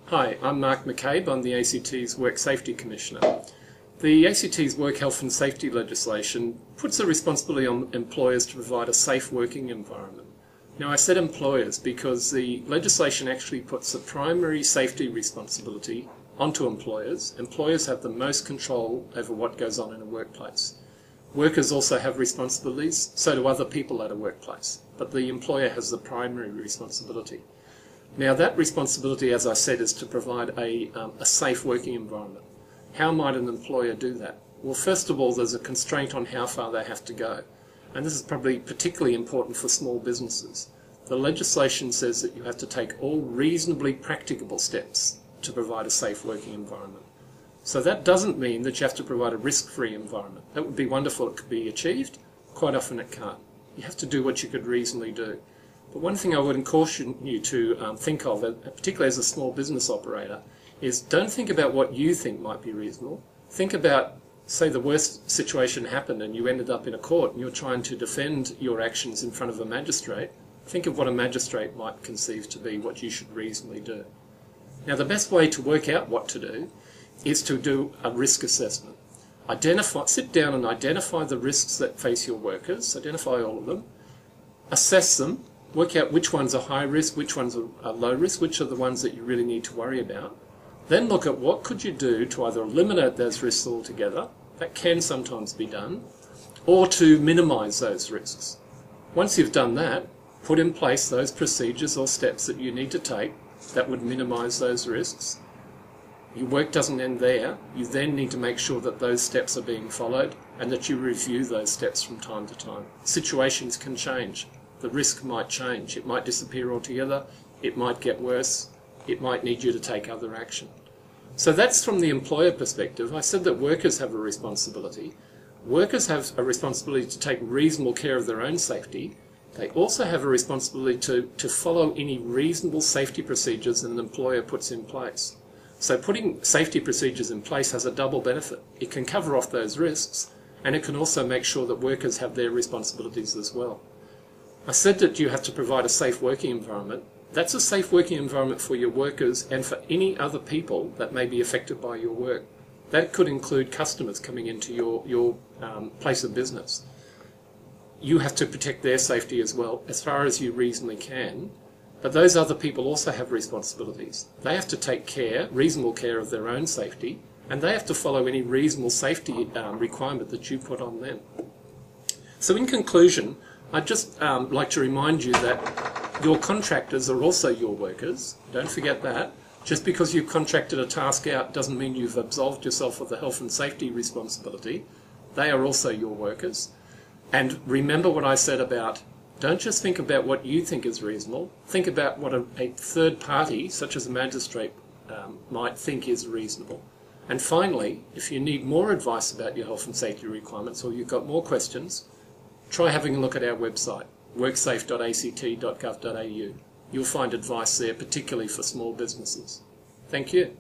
Hi, I'm Mark McCabe. I'm the ACT's Work Safety Commissioner. The ACT's Work Health and Safety legislation puts a responsibility on employers to provide a safe working environment. Now, I said employers because the legislation actually puts the primary safety responsibility onto employers. Employers have the most control over what goes on in a workplace. Workers also have responsibilities, so do other people at a workplace, but the employer has the primary responsibility. Now, that responsibility, as I said, is to provide a safe working environment. How might an employer do that? Well, first of all, there's a constraint on how far they have to go. And this is probably particularly important for small businesses. The legislation says that you have to take all reasonably practicable steps to provide a safe working environment. So that doesn't mean that you have to provide a risk-free environment. That would be wonderful, it could be achieved. Quite often it can't. You have to do what you could reasonably do. But one thing I would caution you to think of, particularly as a small business operator, is don't think about what you think might be reasonable. Think about, say the worst situation happened and you ended up in a court and you're trying to defend your actions in front of a magistrate. Think of what a magistrate might conceive to be what you should reasonably do. Now, the best way to work out what to do is to do a risk assessment. Sit down and identify the risks that face your workers, identify all of them, assess them, work out which ones are high risk, which ones are low risk, which are the ones that you really need to worry about. Then look at what could you do to either eliminate those risks altogether, that can sometimes be done, or to minimise those risks. Once you've done that, put in place those procedures or steps that you need to take that would minimise those risks. Your work doesn't end there. You then need to make sure that those steps are being followed and that you review those steps from time to time. Situations can change. The risk might change. It might disappear altogether. It might get worse. It might need you to take other action. So that's from the employer perspective. I said that workers have a responsibility. Workers have a responsibility to take reasonable care of their own safety. They also have a responsibility to follow any reasonable safety procedures that an employer puts in place. So putting safety procedures in place has a double benefit. It can cover off those risks, and it can also make sure that workers have their responsibilities as well. I said that you have to provide a safe working environment. That's a safe working environment for your workers and for any other people that may be affected by your work. That could include customers coming into your place of business. You have to protect their safety as well, as far as you reasonably can. But those other people also have responsibilities. They have to take care, reasonable care of their own safety, and they have to follow any reasonable safety requirement that you put on them. So in conclusion, I'd just like to remind you that your contractors are also your workers. Don't forget that. Just because you've contracted a task out doesn't mean you've absolved yourself of the health and safety responsibility. They are also your workers. And remember what I said about, don't just think about what you think is reasonable. Think about what a third party, such as a magistrate, might think is reasonable. And finally, if you need more advice about your health and safety requirements or you've got more questions, try having a look at our website, worksafe.act.gov.au. You'll find advice there, particularly for small businesses. Thank you.